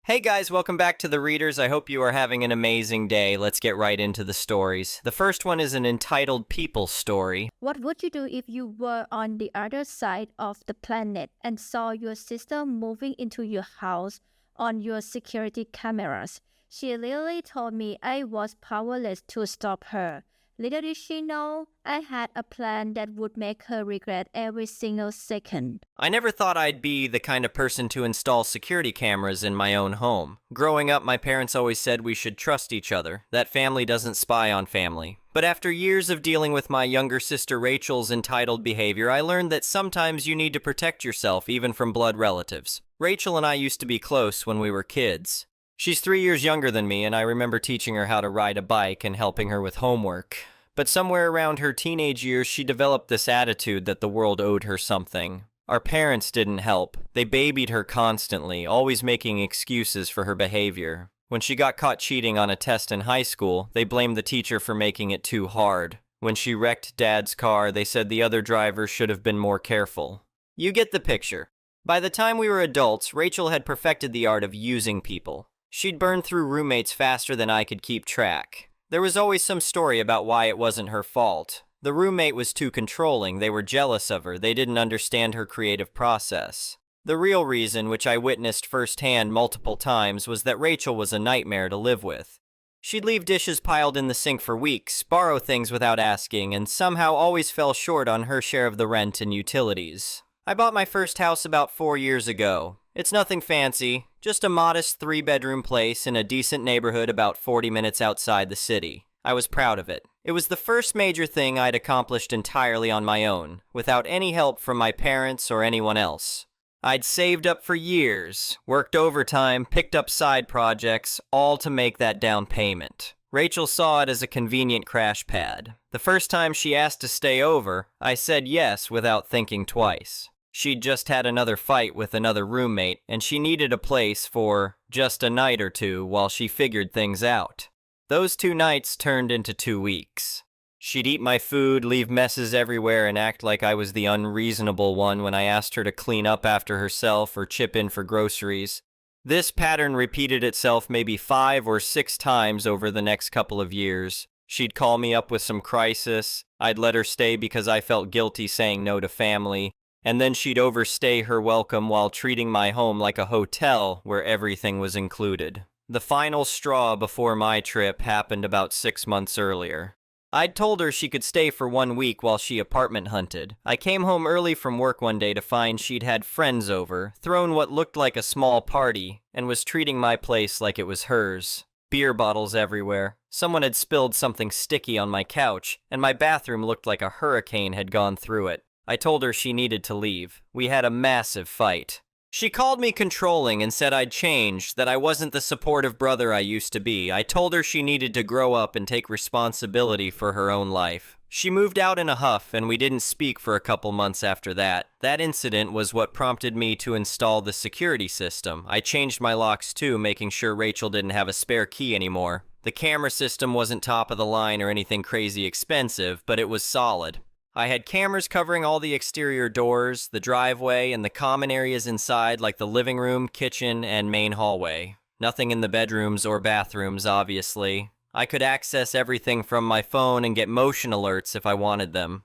Hey guys, welcome back to The Readers. I hope you are having an amazing day. Let's get right into the stories. The first one is an entitled People story. What would you do if you were on the other side of the planet and saw your sister moving into your house on your security cameras? She literally told me I was powerless to stop her. Little did she know, I had a plan that would make her regret every single second. I never thought I'd be the kind of person to install security cameras in my own home. Growing up, my parents always said we should trust each other, that family doesn't spy on family. But after years of dealing with my younger sister Rachel's entitled behavior, I learned that sometimes you need to protect yourself even from blood relatives. Rachel and I used to be close when we were kids. She's 3 years younger than me, and I remember teaching her how to ride a bike and helping her with homework. But somewhere around her teenage years, she developed this attitude that the world owed her something. Our parents didn't help. They babied her constantly, always making excuses for her behavior. When she got caught cheating on a test in high school, they blamed the teacher for making it too hard. When she wrecked Dad's car, they said the other driver should have been more careful. You get the picture. By the time we were adults, Rachel had perfected the art of using people. She'd burn through roommates faster than I could keep track. There was always some story about why it wasn't her fault. The roommate was too controlling, they were jealous of her, they didn't understand her creative process. The real reason, which I witnessed firsthand multiple times, was that Rachel was a nightmare to live with. She'd leave dishes piled in the sink for weeks, borrow things without asking, and somehow always fell short on her share of the rent and utilities. I bought my first house about 4 years ago. It's nothing fancy, just a modest 3-bedroom place in a decent neighborhood about 40 minutes outside the city. I was proud of it. It was the first major thing I'd accomplished entirely on my own, without any help from my parents or anyone else. I'd saved up for years, worked overtime, picked up side projects, all to make that down payment. Rachel saw it as a convenient crash pad. The first time she asked to stay over, I said yes without thinking twice. She'd just had another fight with another roommate, and she needed a place for just a night or two while she figured things out. Those 2 nights turned into 2 weeks. She'd eat my food, leave messes everywhere, and act like I was the unreasonable one when I asked her to clean up after herself or chip in for groceries. This pattern repeated itself maybe 5 or 6 times over the next couple of years. She'd call me up with some crisis, I'd let her stay because I felt guilty saying no to family, and then she'd overstay her welcome while treating my home like a hotel where everything was included. The final straw before my trip happened about 6 months earlier. I'd told her she could stay for 1 week while she apartment hunted. I came home early from work one day to find she'd had friends over, thrown what looked like a small party, and was treating my place like it was hers. Beer bottles everywhere. Someone had spilled something sticky on my couch, and my bathroom looked like a hurricane had gone through it. I told her she needed to leave. We had a massive fight. She called me controlling and said I'd changed, that I wasn't the supportive brother I used to be. I told her she needed to grow up and take responsibility for her own life. She moved out in a huff, and we didn't speak for a couple months after that. That incident was what prompted me to install the security system. I changed my locks too, making sure Rachel didn't have a spare key anymore. The camera system wasn't top of the line or anything crazy expensive, but it was solid. I had cameras covering all the exterior doors, the driveway, and the common areas inside like the living room, kitchen, and main hallway. Nothing in the bedrooms or bathrooms, obviously. I could access everything from my phone and get motion alerts if I wanted them.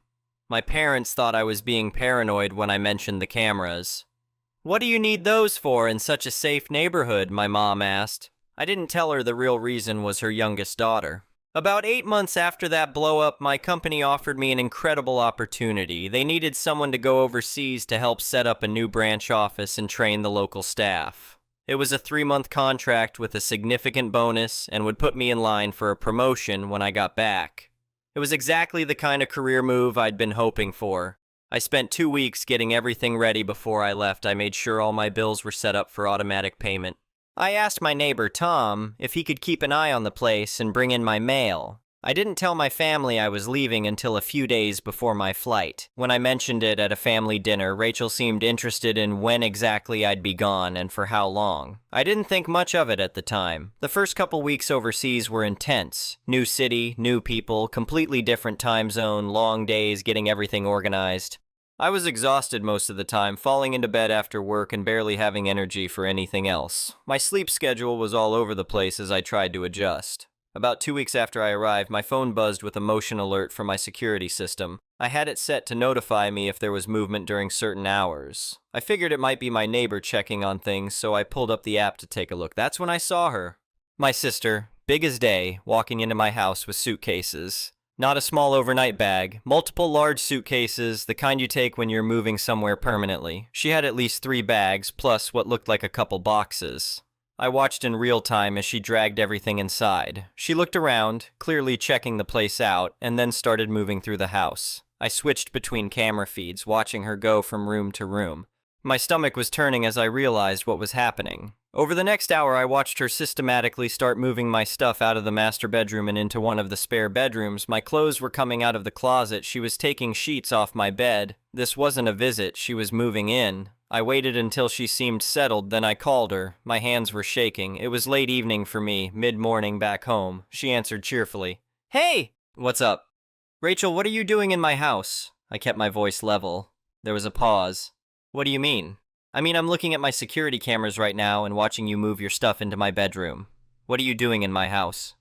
My parents thought I was being paranoid when I mentioned the cameras. "What do you need those for in such a safe neighborhood?" my mom asked. I didn't tell her the real reason was her youngest daughter. About 8 months after that blow-up, my company offered me an incredible opportunity. They needed someone to go overseas to help set up a new branch office and train the local staff. It was a 3-month contract with a significant bonus and would put me in line for a promotion when I got back. It was exactly the kind of career move I'd been hoping for. I spent 2 weeks getting everything ready before I left. I made sure all my bills were set up for automatic payment. I asked my neighbor, Tom, if he could keep an eye on the place and bring in my mail. I didn't tell my family I was leaving until a few days before my flight. When I mentioned it at a family dinner, Rachel seemed interested in when exactly I'd be gone and for how long. I didn't think much of it at the time. The first couple weeks overseas were intense. New city, new people, completely different time zone, long days getting everything organized. I was exhausted most of the time, falling into bed after work and barely having energy for anything else. My sleep schedule was all over the place as I tried to adjust. About 2 weeks after I arrived, my phone buzzed with a motion alert from my security system. I had it set to notify me if there was movement during certain hours. I figured it might be my neighbor checking on things, so I pulled up the app to take a look. That's when I saw her. My sister, big as day, walking into my house with suitcases. Not a small overnight bag, multiple large suitcases, the kind you take when you're moving somewhere permanently. She had at least 3 bags, plus what looked like a couple boxes. I watched in real time as she dragged everything inside. She looked around, clearly checking the place out, and then started moving through the house. I switched between camera feeds, watching her go from room to room. My stomach was turning as I realized what was happening. Over the next hour, I watched her systematically start moving my stuff out of the master bedroom and into one of the spare bedrooms. My clothes were coming out of the closet. She was taking sheets off my bed. This wasn't a visit. She was moving in. I waited until she seemed settled, then I called her. My hands were shaking. It was late evening for me, mid-morning back home. She answered cheerfully. Hey! What's up? Rachel, what are you doing in my house? I kept my voice level. There was a pause. What do you mean? I mean, I'm looking at my security cameras right now and watching you move your stuff into my bedroom. What are you doing in my house?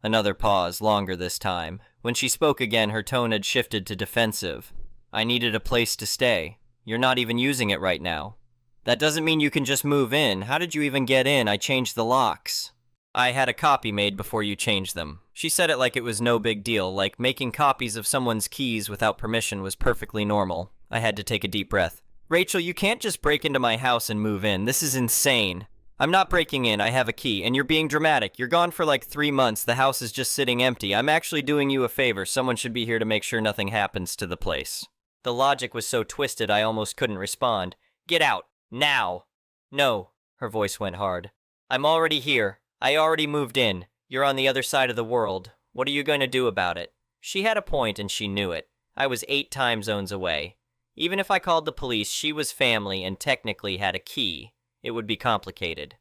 Another pause, longer this time. When she spoke again, her tone had shifted to defensive. I needed a place to stay. You're not even using it right now. That doesn't mean you can just move in. How did you even get in? I changed the locks. I had a copy made before you changed them. She said it like it was no big deal, like making copies of someone's keys without permission was perfectly normal. I had to take a deep breath. Rachel, you can't just break into my house and move in. This is insane. I'm not breaking in. I have a key, and you're being dramatic. You're gone for like 3 months. The house is just sitting empty. I'm actually doing you a favor. Someone should be here to make sure nothing happens to the place. The logic was so twisted I almost couldn't respond. Get out. Now. No. Her voice went hard. I'm already here. I already moved in. You're on the other side of the world. What are you going to do about it? She had a point and she knew it. I was 8 time zones away. Even if I called the police, she was family and technically had a key. It would be complicated.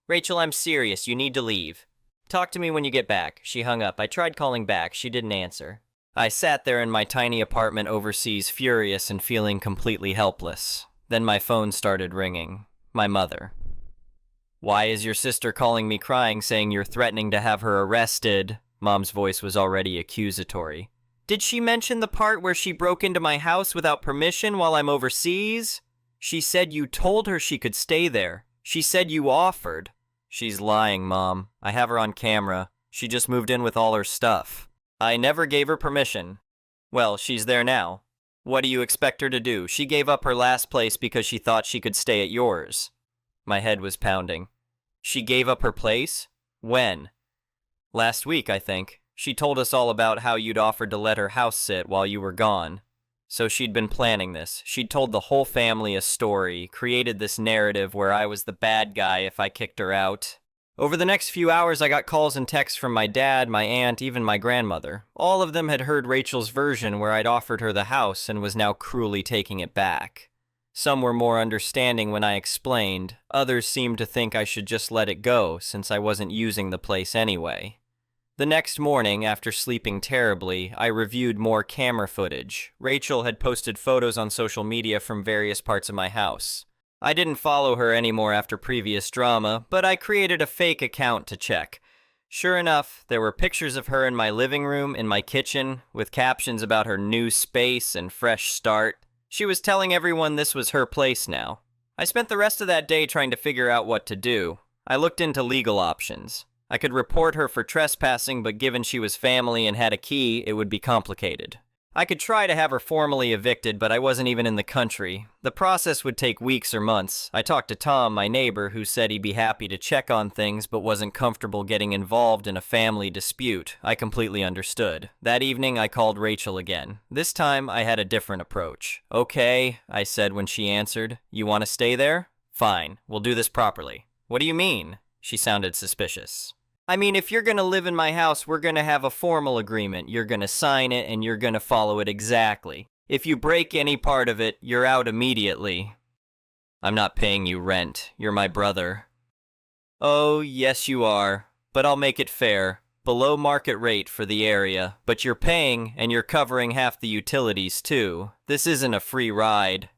Rachel, I'm serious. You need to leave. Talk to me when you get back. She hung up. I tried calling back. She didn't answer. I sat there in my tiny apartment overseas, furious and feeling completely helpless. Then my phone started ringing. My mother. Why is your sister calling me crying, saying you're threatening to have her arrested? Mom's voice was already accusatory. Did she mention the part where she broke into my house without permission while I'm overseas? She said you told her she could stay there. She said you offered. She's lying, Mom. I have her on camera. She just moved in with all her stuff. I never gave her permission. Well, she's there now. What do you expect her to do? She gave up her last place because she thought she could stay at yours. My head was pounding. She gave up her place? When? Last week, I think. She told us all about how you'd offered to let her house sit while you were gone. So she'd been planning this. She'd told the whole family a story, created this narrative where I was the bad guy if I kicked her out. Over the next few hours, I got calls and texts from my dad, my aunt, even my grandmother. All of them had heard Rachel's version where I'd offered her the house and was now cruelly taking it back. Some were more understanding when I explained. Others seemed to think I should just let it go since I wasn't using the place anyway. The next morning, after sleeping terribly, I reviewed more camera footage. Rachel had posted photos on social media from various parts of my house. I didn't follow her anymore after previous drama, but I created a fake account to check. Sure enough, there were pictures of her in my living room, in my kitchen, with captions about her new space and fresh start. She was telling everyone this was her place now. I spent the rest of that day trying to figure out what to do. I looked into legal options. I could report her for trespassing, but given she was family and had a key, it would be complicated. I could try to have her formally evicted, but I wasn't even in the country. The process would take weeks or months. I talked to Tom, my neighbor, who said he'd be happy to check on things, but wasn't comfortable getting involved in a family dispute. I completely understood. That evening, I called Rachel again. This time, I had a different approach. Okay, I said when she answered. You want to stay there? Fine, we'll do this properly. What do you mean? She sounded suspicious. I mean, if you're gonna live in my house, we're gonna have a formal agreement. You're gonna sign it and you're gonna follow it exactly. If you break any part of it, you're out immediately. I'm not paying you rent. You're my brother. Oh, yes you are. But I'll make it fair. below market rate for the area, but you're paying and you're covering half the utilities too. This isn't a free ride."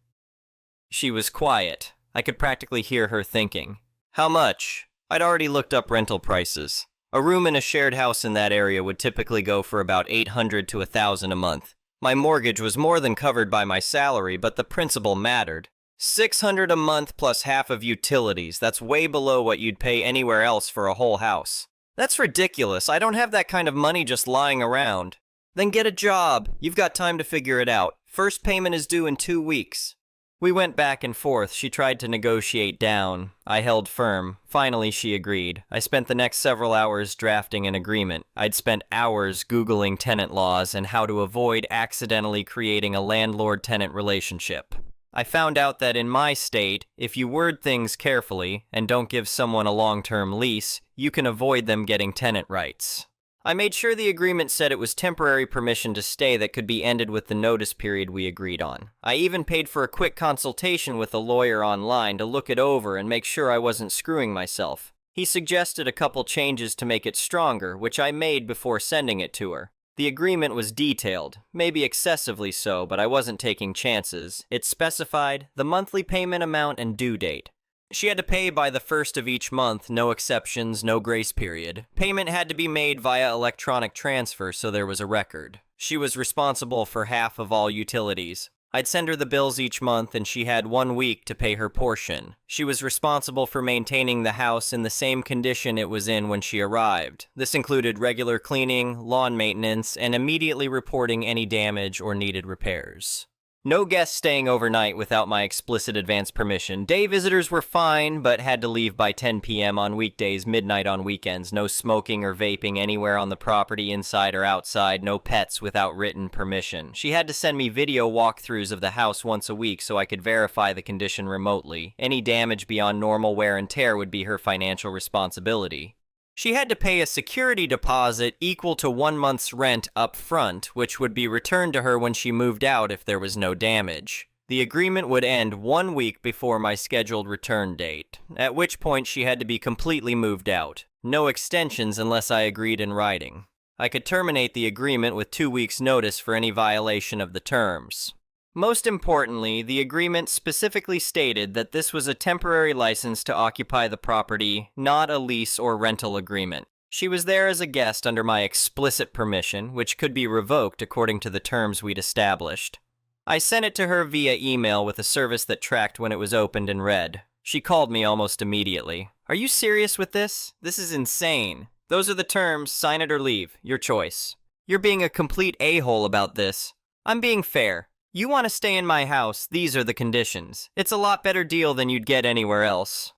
She was quiet. I could practically hear her thinking. How much? I'd already looked up rental prices. A room in a shared house in that area would typically go for about $800 to $1,000 a month. My mortgage was more than covered by my salary, but the principal mattered. $600 a month plus half of utilities. That's way below what you'd pay anywhere else for a whole house. That's ridiculous. I don't have that kind of money just lying around. Then get a job. You've got time to figure it out. First payment is due in 2 weeks. We went back and forth. She tried to negotiate down. I held firm. Finally, she agreed. I spent the next several hours drafting an agreement. I'd spent hours Googling tenant laws and how to avoid accidentally creating a landlord-tenant relationship. I found out that in my state, if you word things carefully and don't give someone a long-term lease, you can avoid them getting tenant rights. I made sure the agreement said it was temporary permission to stay that could be ended with the notice period we agreed on. I even paid for a quick consultation with a lawyer online to look it over and make sure I wasn't screwing myself. He suggested a couple changes to make it stronger, which I made before sending it to her. The agreement was detailed, maybe excessively so, but I wasn't taking chances. It specified the monthly payment amount and due date. She had to pay by the first of each month, no exceptions, no grace period. Payment had to be made via electronic transfer, so there was a record. She was responsible for half of all utilities. I'd send her the bills each month, and she had 1 week to pay her portion. She was responsible for maintaining the house in the same condition it was in when she arrived. This included regular cleaning, lawn maintenance, and immediately reporting any damage or needed repairs. No guests staying overnight without my explicit advance permission. Day visitors were fine, but had to leave by 10 p.m. on weekdays, midnight on weekends. No smoking or vaping anywhere on the property, inside or outside. No pets without written permission. She had to send me video walkthroughs of the house once a week so I could verify the condition remotely. Any damage beyond normal wear and tear would be her financial responsibility. She had to pay a security deposit equal to 1 month's rent up front, which would be returned to her when she moved out if there was no damage. The agreement would end 1 week before my scheduled return date, at which point she had to be completely moved out. No extensions unless I agreed in writing. I could terminate the agreement with 2 weeks' notice for any violation of the terms. Most importantly, the agreement specifically stated that this was a temporary license to occupy the property, not a lease or rental agreement. She was there as a guest under my explicit permission, which could be revoked according to the terms we'd established. I sent it to her via email with a service that tracked when it was opened and read. She called me almost immediately. "Are you serious with this? This is insane. Those are the terms, sign it or leave, your choice. You're being a complete a-hole about this. I'm being fair. You want to stay in my house, these are the conditions. It's a lot better deal than you'd get anywhere else."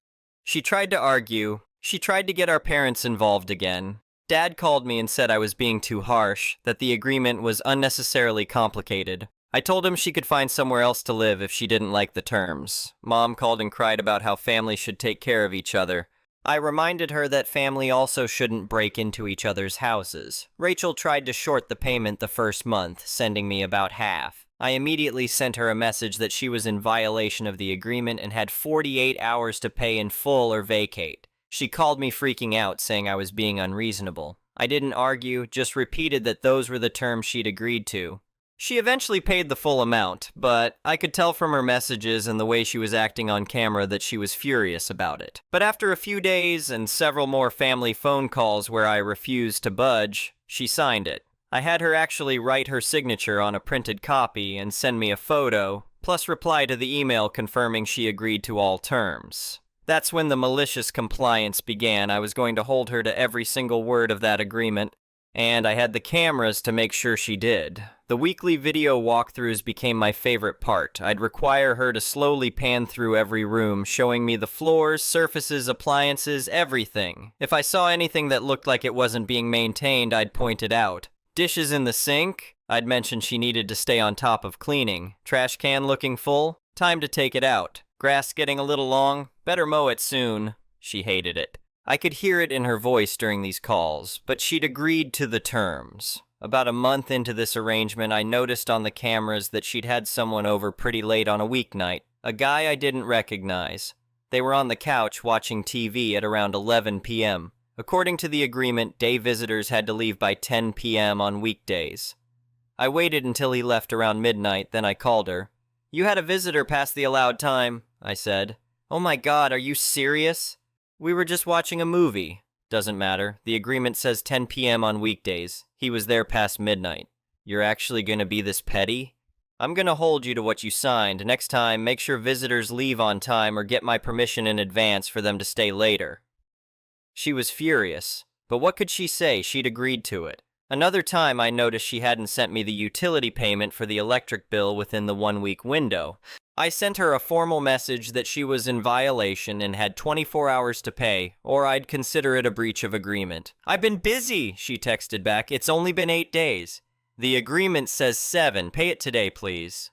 She tried to argue. She tried to get our parents involved again. Dad called me and said I was being too harsh, that the agreement was unnecessarily complicated. I told him she could find somewhere else to live if she didn't like the terms. Mom called and cried about how families should take care of each other. I reminded her that family also shouldn't break into each other's houses. Rachel tried to short the payment the first month, sending me about half. I immediately sent her a message that she was in violation of the agreement and had 48 hours to pay in full or vacate. She called me freaking out, saying I was being unreasonable. I didn't argue, just repeated that those were the terms she'd agreed to. She eventually paid the full amount, but I could tell from her messages and the way she was acting on camera that she was furious about it. But after a few days and several more family phone calls where I refused to budge, she signed it. I had her actually write her signature on a printed copy and send me a photo, plus reply to the email confirming she agreed to all terms. That's when the malicious compliance began. I was going to hold her to every single word of that agreement, and I had the cameras to make sure she did. The weekly video walkthroughs became my favorite part. I'd require her to slowly pan through every room, showing me the floors, surfaces, appliances, everything. If I saw anything that looked like it wasn't being maintained, I'd point it out. Dishes in the sink? I'd mention she needed to stay on top of cleaning. Trash can looking full? Time to take it out. Grass getting a little long? Better mow it soon. She hated it. I could hear it in her voice during these calls, but she'd agreed to the terms. About a month into this arrangement, I noticed on the cameras that she'd had someone over pretty late on a weeknight, a guy I didn't recognize. They were on the couch watching TV at around 11 p.m. According to the agreement, day visitors had to leave by 10 p.m. on weekdays. I waited until he left around midnight, then I called her. "You had a visitor past the allowed time," I said. "Oh my God, are you serious?" "We were just watching a movie." "Doesn't matter. The agreement says 10 p.m. on weekdays. He was there past midnight." "You're actually gonna be this petty?" "I'm gonna hold you to what you signed. Next time, make sure visitors leave on time or get my permission in advance for them to stay later." She was furious, but what could she say? She'd agreed to it. Another time I noticed she hadn't sent me the utility payment for the electric bill within the 1-week window. I sent her a formal message that she was in violation and had 24 hours to pay, or I'd consider it a breach of agreement. "I've been busy," she texted back. "It's only been 8 days. The agreement says 7. Pay it today, please."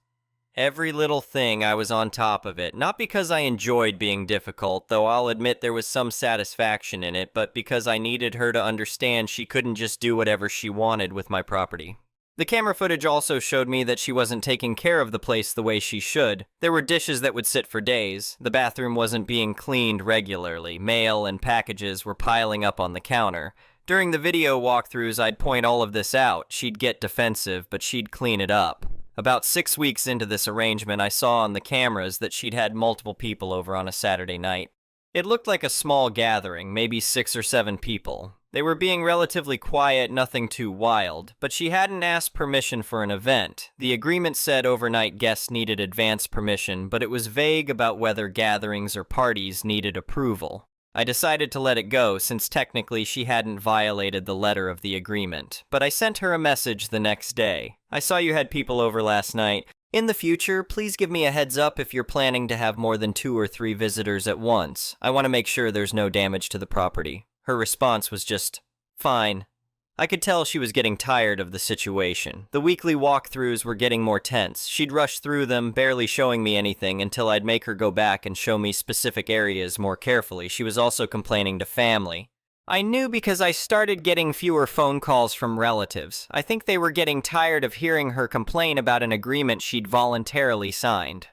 Every little thing, I was on top of it, not because I enjoyed being difficult, though I'll admit there was some satisfaction in it, but because I needed her to understand she couldn't just do whatever she wanted with my property. The camera footage also showed me that she wasn't taking care of the place the way she should. There were dishes that would sit for days, the bathroom wasn't being cleaned regularly, mail and packages were piling up on the counter. During the video walkthroughs, I'd point all of this out. She'd get defensive, but she'd clean it up. About 6 weeks into this arrangement, I saw on the cameras that she'd had multiple people over on a Saturday night. It looked like a small gathering, maybe 6 or 7 people. They were being relatively quiet, nothing too wild, but she hadn't asked permission for an event. The agreement said overnight guests needed advance permission, but it was vague about whether gatherings or parties needed approval. I decided to let it go since technically she hadn't violated the letter of the agreement, but I sent her a message the next day. "I saw you had people over last night. In the future, please give me a heads up if you're planning to have more than 2 or 3 visitors at once. I want to make sure there's no damage to the property." Her response was just, "Fine." I could tell she was getting tired of the situation. The weekly walkthroughs were getting more tense. She'd rush through them, barely showing me anything until I'd make her go back and show me specific areas more carefully. She was also complaining to family. I knew because I started getting fewer phone calls from relatives. I think they were getting tired of hearing her complain about an agreement she'd voluntarily signed.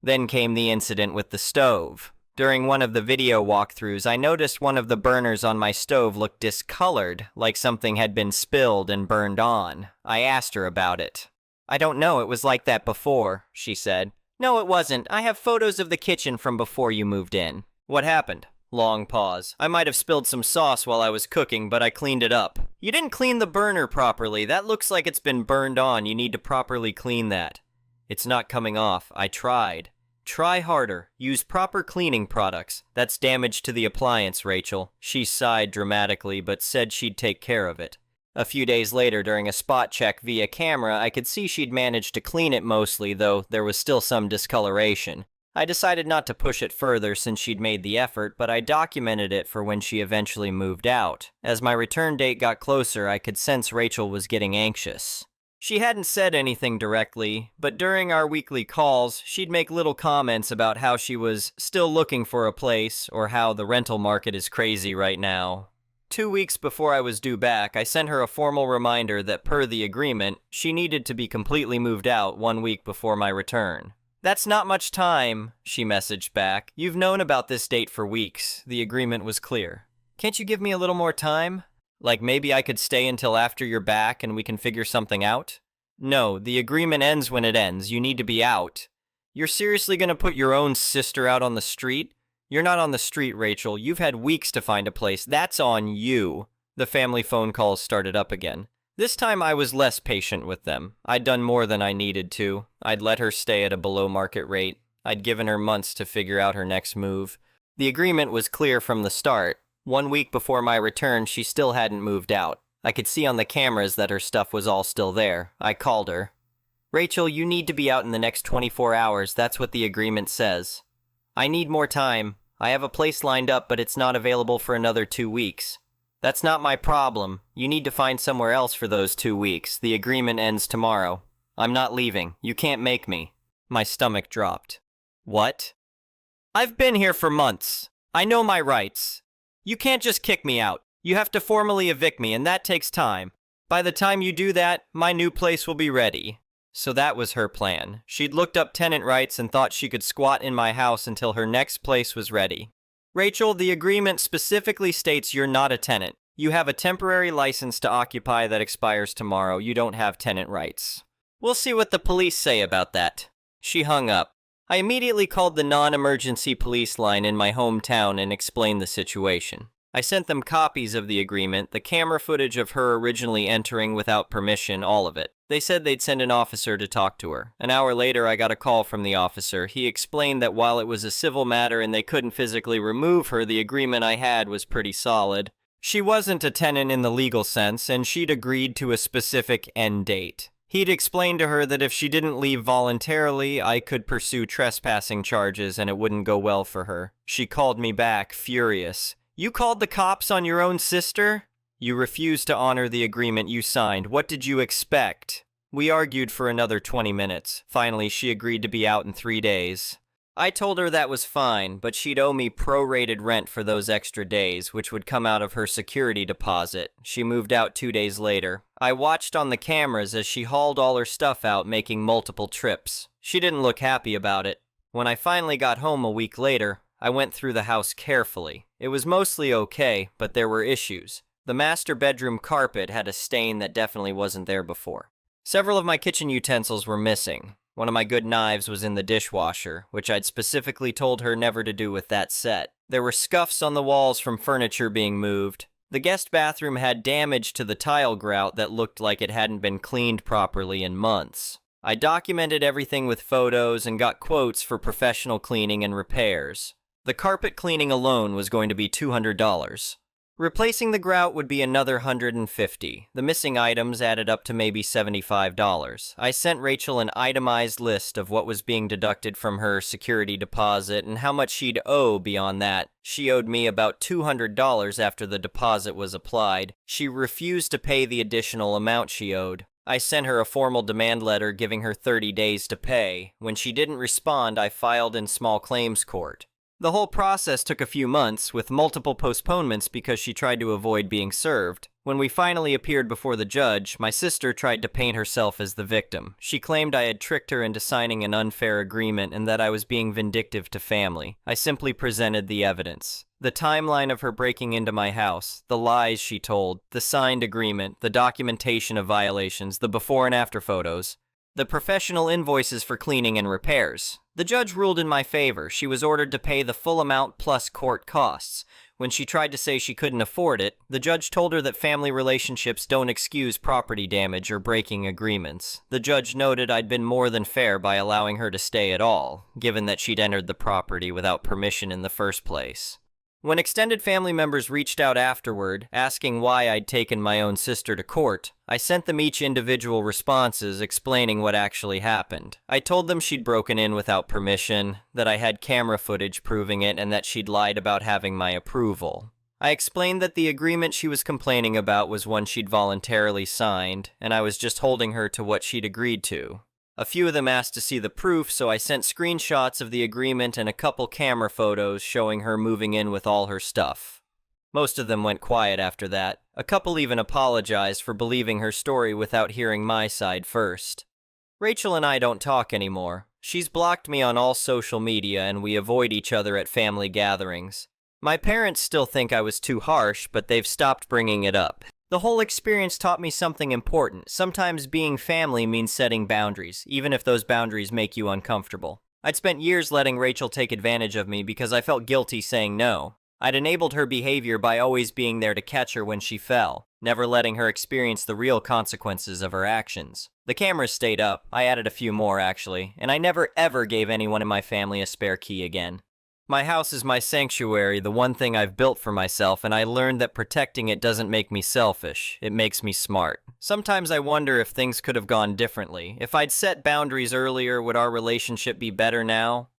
Then came the incident with the stove. During one of the video walkthroughs, I noticed one of the burners on my stove looked discolored, like something had been spilled and burned on. I asked her about it. "I don't know, it was like that before," she said. "No, it wasn't. I have photos of the kitchen from before you moved in." "What happened?" Long pause. "I might have spilled some sauce while I was cooking, but I cleaned it up." "You didn't clean the burner properly. That looks like it's been burned on. You need to properly clean that." "It's not coming off. I tried." "Try harder. Use proper cleaning products. That's damage to the appliance, Rachel." She sighed dramatically, but said she'd take care of it. A few days later, during a spot check via camera, I could see she'd managed to clean it mostly, though there was still some discoloration. I decided not to push it further since she'd made the effort, but I documented it for when she eventually moved out. As my return date got closer, I could sense Rachel was getting anxious. She hadn't said anything directly, but during our weekly calls, she'd make little comments about how she was still looking for a place or how the rental market is crazy right now. 2 weeks before I was due back, I sent her a formal reminder that per the agreement, she needed to be completely moved out 1 week before my return. "That's not much time," she messaged back. "You've known about this date for weeks. The agreement was clear. Can't you give me a little more time? Like maybe I could stay until after you're back and we can figure something out?" "No, the agreement ends when it ends. You need to be out." "You're seriously gonna put your own sister out on the street?" "You're not on the street, Rachel. You've had weeks to find a place. That's on you." The family phone calls started up again. This time I was less patient with them. I'd done more than I needed to. I'd let her stay at a below market rate. I'd given her months to figure out her next move. The agreement was clear from the start. 1 week before my return, she still hadn't moved out. I could see on the cameras that her stuff was all still there. I called her. "Rachel, you need to be out in the next 24 hours. That's what the agreement says." "I need more time. I have a place lined up, but it's not available for another 2 weeks." "That's not my problem. You need to find somewhere else for those 2 weeks. The agreement ends tomorrow." "I'm not leaving. You can't make me." My stomach dropped. "What?" "I've been here for months. I know my rights. You can't just kick me out. You have to formally evict me, and that takes time. By the time you do that, my new place will be ready." So that was her plan. She'd looked up tenant rights and thought she could squat in my house until her next place was ready. Rachel, the agreement specifically states you're not a tenant. You have a temporary license to occupy that expires tomorrow. You don't have tenant rights. We'll see what the police say about that. She hung up. I immediately called the non-emergency police line in my hometown and explained the situation. I sent them copies of the agreement, the camera footage of her originally entering without permission, all of it. They said they'd send an officer to talk to her. An hour later, I got a call from the officer. He explained that while it was a civil matter and they couldn't physically remove her, the agreement I had was pretty solid. She wasn't a tenant in the legal sense, and she'd agreed to a specific end date. He'd explained to her that if she didn't leave voluntarily, I could pursue trespassing charges and it wouldn't go well for her. She called me back, furious. You called the cops on your own sister? You refused to honor the agreement you signed. What did you expect? We argued for another 20 minutes. Finally, she agreed to be out in 3 days. I told her that was fine, but she'd owe me prorated rent for those extra days, which would come out of her security deposit. She moved out 2 days later. I watched on the cameras as she hauled all her stuff out, making multiple trips. She didn't look happy about it. When I finally got home a week later, I went through the house carefully. It was mostly okay, but there were issues. The master bedroom carpet had a stain that definitely wasn't there before. Several of my kitchen utensils were missing. One of my good knives was in the dishwasher, which I'd specifically told her never to do with that set. There were scuffs on the walls from furniture being moved. The guest bathroom had damage to the tile grout that looked like it hadn't been cleaned properly in months. I documented everything with photos and got quotes for professional cleaning and repairs. The carpet cleaning alone was going to be $200. Replacing the grout would be another $150. The missing items added up to maybe $75. I sent Rachel an itemized list of what was being deducted from her security deposit and how much she'd owe beyond that. She owed me about $200 after the deposit was applied. She refused to pay the additional amount she owed. I sent her a formal demand letter giving her 30 days to pay. When she didn't respond, I filed in small claims court. The whole process took a few months, with multiple postponements because she tried to avoid being served. When we finally appeared before the judge, my sister tried to paint herself as the victim. She claimed I had tricked her into signing an unfair agreement and that I was being vindictive to family. I simply presented the evidence. The timeline of her breaking into my house, the lies she told, the signed agreement, the documentation of violations, the before and after photos, the professional invoices for cleaning and repairs. The judge ruled in my favor. She was ordered to pay the full amount plus court costs. When she tried to say she couldn't afford it, the judge told her that family relationships don't excuse property damage or breaking agreements. The judge noted I'd been more than fair by allowing her to stay at all, given that she'd entered the property without permission in the first place. When extended family members reached out afterward, asking why I'd taken my own sister to court, I sent them each individual responses explaining what actually happened. I told them she'd broken in without permission, that I had camera footage proving it, and that she'd lied about having my approval. I explained that the agreement she was complaining about was one she'd voluntarily signed, and I was just holding her to what she'd agreed to. A few of them asked to see the proof, so I sent screenshots of the agreement and a couple camera photos showing her moving in with all her stuff. Most of them went quiet after that. A couple even apologized for believing her story without hearing my side first. Rachel and I don't talk anymore. She's blocked me on all social media and we avoid each other at family gatherings. My parents still think I was too harsh, but they've stopped bringing it up. The whole experience taught me something important. Sometimes being family means setting boundaries, even if those boundaries make you uncomfortable. I'd spent years letting Rachel take advantage of me because I felt guilty saying no. I'd enabled her behavior by always being there to catch her when she fell, never letting her experience the real consequences of her actions. The cameras stayed up. I added a few more, actually, and I never ever gave anyone in my family a spare key again. My house is my sanctuary, the one thing I've built for myself, and I learned that protecting it doesn't make me selfish. It makes me smart. Sometimes I wonder if things could have gone differently. If I'd set boundaries earlier, would our relationship be better now?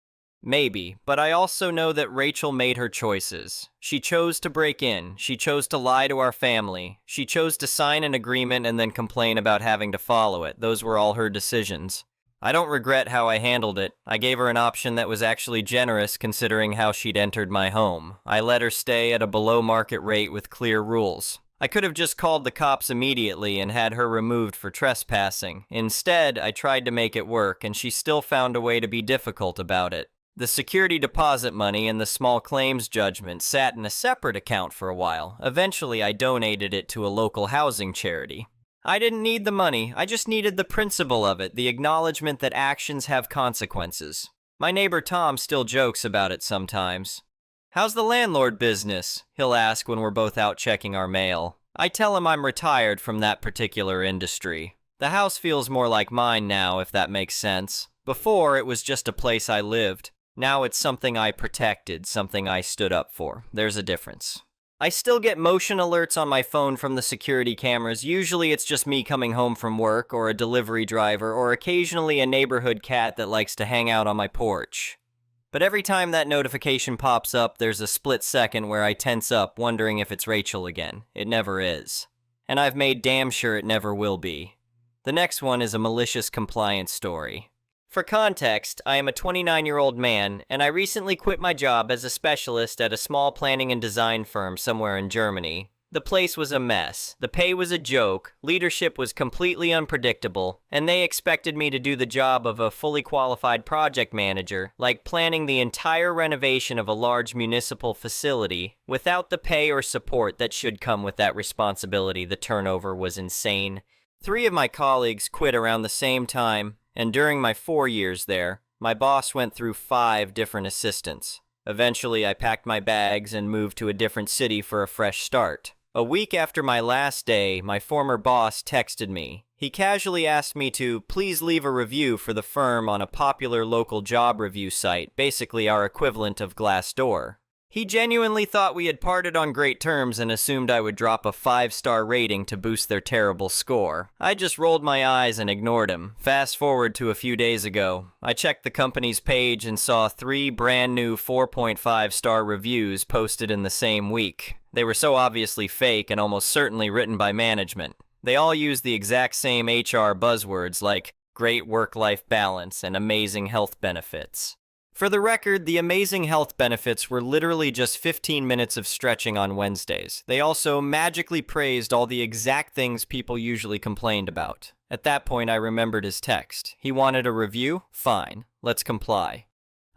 Maybe, but I also know that Rachel made her choices. She chose to break in. She chose to lie to our family. She chose to sign an agreement and then complain about having to follow it. Those were all her decisions. I don't regret how I handled it. I gave her an option that was actually generous considering how she'd entered my home. I let her stay at a below-market rate with clear rules. I could have just called the cops immediately and had her removed for trespassing. Instead, I tried to make it work, and she still found a way to be difficult about it. The security deposit money and the small claims judgment sat in a separate account for a while. Eventually, I donated it to a local housing charity. I didn't need the money, I just needed the principle of it, the acknowledgement that actions have consequences. My neighbor Tom still jokes about it sometimes. "How's the landlord business?" he'll ask when we're both out checking our mail. I tell him I'm retired from that particular industry. The house feels more like mine now, if that makes sense. Before, it was just a place I lived. Now it's something I protected, something I stood up for. There's a difference. I still get motion alerts on my phone from the security cameras. Usually it's just me coming home from work, or a delivery driver, or occasionally a neighborhood cat that likes to hang out on my porch. But every time that notification pops up, there's a split second where I tense up, wondering if it's Rachel again. It never is. And I've made damn sure it never will be. The next one is a malicious compliance story. For context, I am a 29-year-old man, and I recently quit my job as a specialist at a small planning and design firm somewhere in Germany. The place was a mess, the pay was a joke, leadership was completely unpredictable, and they expected me to do the job of a fully qualified project manager, like planning the entire renovation of a large municipal facility, without the pay or support that should come with that responsibility. The turnover was insane. 3 of my colleagues quit around the same time, and during my 4 years there, my boss went through 5 different assistants. Eventually, I packed my bags and moved to a different city for a fresh start. A week after my last day, my former boss texted me. He casually asked me to please leave a review for the firm on a popular local job review site, basically our equivalent of Glassdoor. He genuinely thought we had parted on great terms and assumed I would drop a 5-star rating to boost their terrible score. I just rolled my eyes and ignored him. Fast forward to a few days ago. I checked the company's page and saw 3 brand new 4.5-star reviews posted in the same week. They were so obviously fake and almost certainly written by management. They all use the exact same HR buzzwords like great work-life balance and amazing health benefits. For the record, the amazing health benefits were literally just 15 minutes of stretching on Wednesdays. They also magically praised all the exact things people usually complained about. At that point, I remembered his text. He wanted a review? Fine. Let's comply.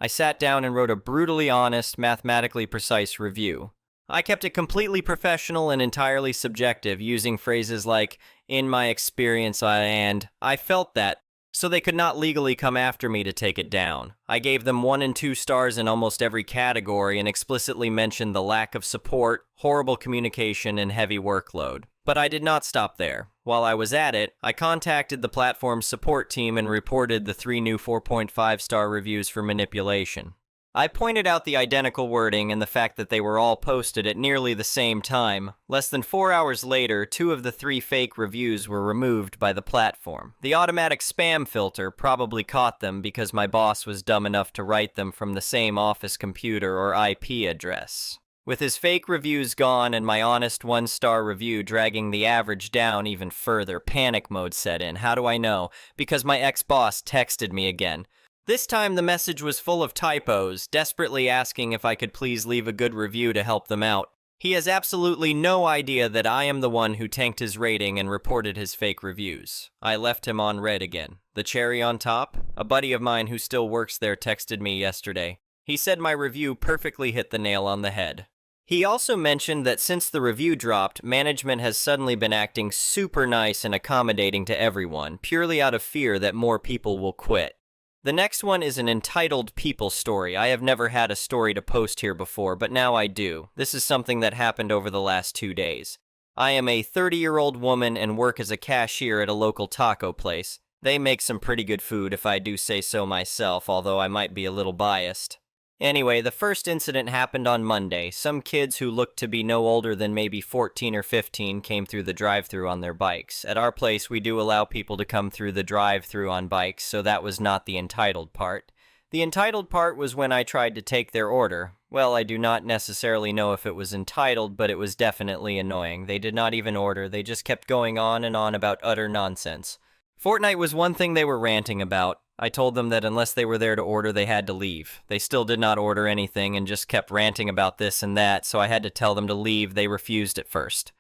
I sat down and wrote a brutally honest, mathematically precise review. I kept it completely professional and entirely subjective, using phrases like, "in my experience," and "I felt that," so they could not legally come after me to take it down. I gave them 1 and 2 stars in almost every category and explicitly mentioned the lack of support, horrible communication, and heavy workload. But I did not stop there. While I was at it, I contacted the platform's support team and reported the 3 new 4.5-star reviews for manipulation. I pointed out the identical wording and the fact that they were all posted at nearly the same time. Less than 4 hours later, 2 of the 3 fake reviews were removed by the platform. The automatic spam filter probably caught them because my boss was dumb enough to write them from the same office computer or IP address. With his fake reviews gone and my honest 1-star review dragging the average down even further, panic mode set in. How do I know? Because my ex-boss texted me again. This time the message was full of typos, desperately asking if I could please leave a good review to help them out. He has absolutely no idea that I am the one who tanked his rating and reported his fake reviews. I left him on red again. The cherry on top? A buddy of mine who still works there texted me yesterday. He said my review perfectly hit the nail on the head. He also mentioned that since the review dropped, management has suddenly been acting super nice and accommodating to everyone, purely out of fear that more people will quit. The next one is an entitled people story. I have never had a story to post here before, but now I do. This is something that happened over the last 2 days. I am a 30-year-old woman and work as a cashier at a local taco place. They make some pretty good food if I do say so myself, although I might be a little biased. Anyway, the first incident happened on Monday. Some kids who looked to be no older than maybe 14 or 15 came through the drive-thru on their bikes. At our place, we do allow people to come through the drive-thru on bikes, so that was not the entitled part. The entitled part was when I tried to take their order. Well, I do not necessarily know if it was entitled, but it was definitely annoying. They did not even order, they just kept going on and on about utter nonsense. Fortnite was one thing they were ranting about. I told them that unless they were there to order, they had to leave. They still did not order anything and just kept ranting about this and that, so I had to tell them to leave. They refused at first.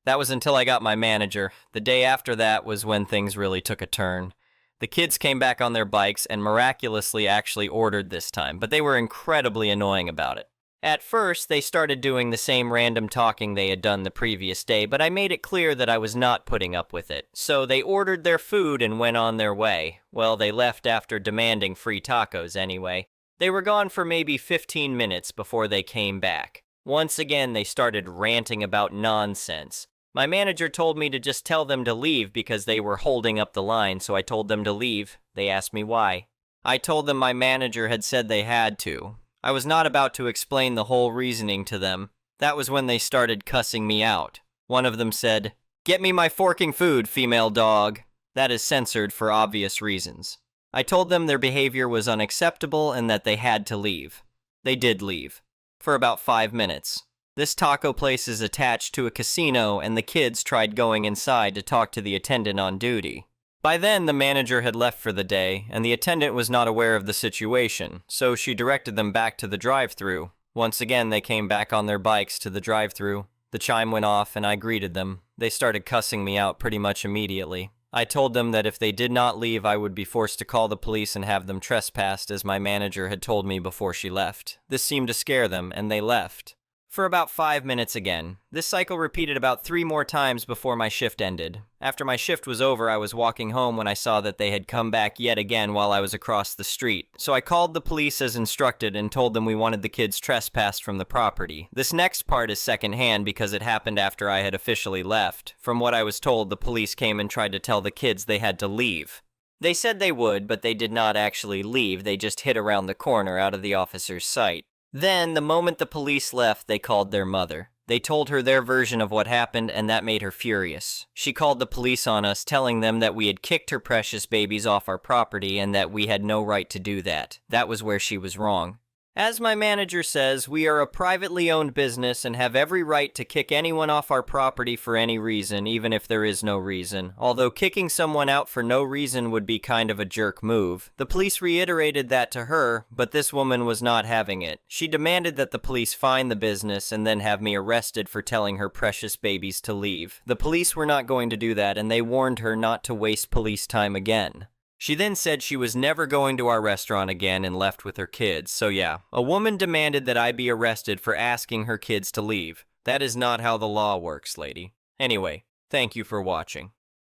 That was until I got my manager. The day after that was when things really took a turn. The kids came back on their bikes and miraculously actually ordered this time, but they were incredibly annoying about it. At first, they started doing the same random talking they had done the previous day, but I made it clear that I was not putting up with it. So they ordered their food and went on their way. Well, they left after demanding free tacos anyway. They were gone for maybe 15 minutes before they came back. Once again, they started ranting about nonsense. My manager told me to just tell them to leave because they were holding up the line, so I told them to leave. They asked me why. I told them my manager had said they had to. I was not about to explain the whole reasoning to them. That was when they started cussing me out. One of them said, "Get me my forking food, female dog." That is censored for obvious reasons. I told them their behavior was unacceptable and that they had to leave. They did leave. For about 5 minutes. This taco place is attached to a casino, and the kids tried going inside to talk to the attendant on duty. By then, the manager had left for the day, and the attendant was not aware of the situation, so she directed them back to the drive-thru. Once again, they came back on their bikes to the drive-thru. The chime went off, and I greeted them. They started cussing me out pretty much immediately. I told them that if they did not leave, I would be forced to call the police and have them trespassed, as my manager had told me before she left. This seemed to scare them, and they left. For about 5 minutes again. This cycle repeated about 3 more times before my shift ended. After my shift was over, I was walking home when I saw that they had come back yet again while I was across the street. So I called the police as instructed and told them we wanted the kids trespassed from the property. This next part is secondhand because it happened after I had officially left. From what I was told, the police came and tried to tell the kids they had to leave. They said they would, but they did not actually leave. They just hid around the corner out of the officer's sight. Then, the moment the police left, they called their mother. They told her their version of what happened, and that made her furious. She called the police on us, telling them that we had kicked her precious babies off our property and that we had no right to do that. That was where she was wrong. As my manager says, we are a privately owned business and have every right to kick anyone off our property for any reason, even if there is no reason. Although kicking someone out for no reason would be kind of a jerk move. The police reiterated that to her, but this woman was not having it. She demanded that the police find the business and then have me arrested for telling her precious babies to leave. The police were not going to do that, and they warned her not to waste police time again. She then said she was never going to our restaurant again and left with her kids. So yeah, a woman demanded that I be arrested for asking her kids to leave. That is not how the law works, lady. Anyway, thank you for watching.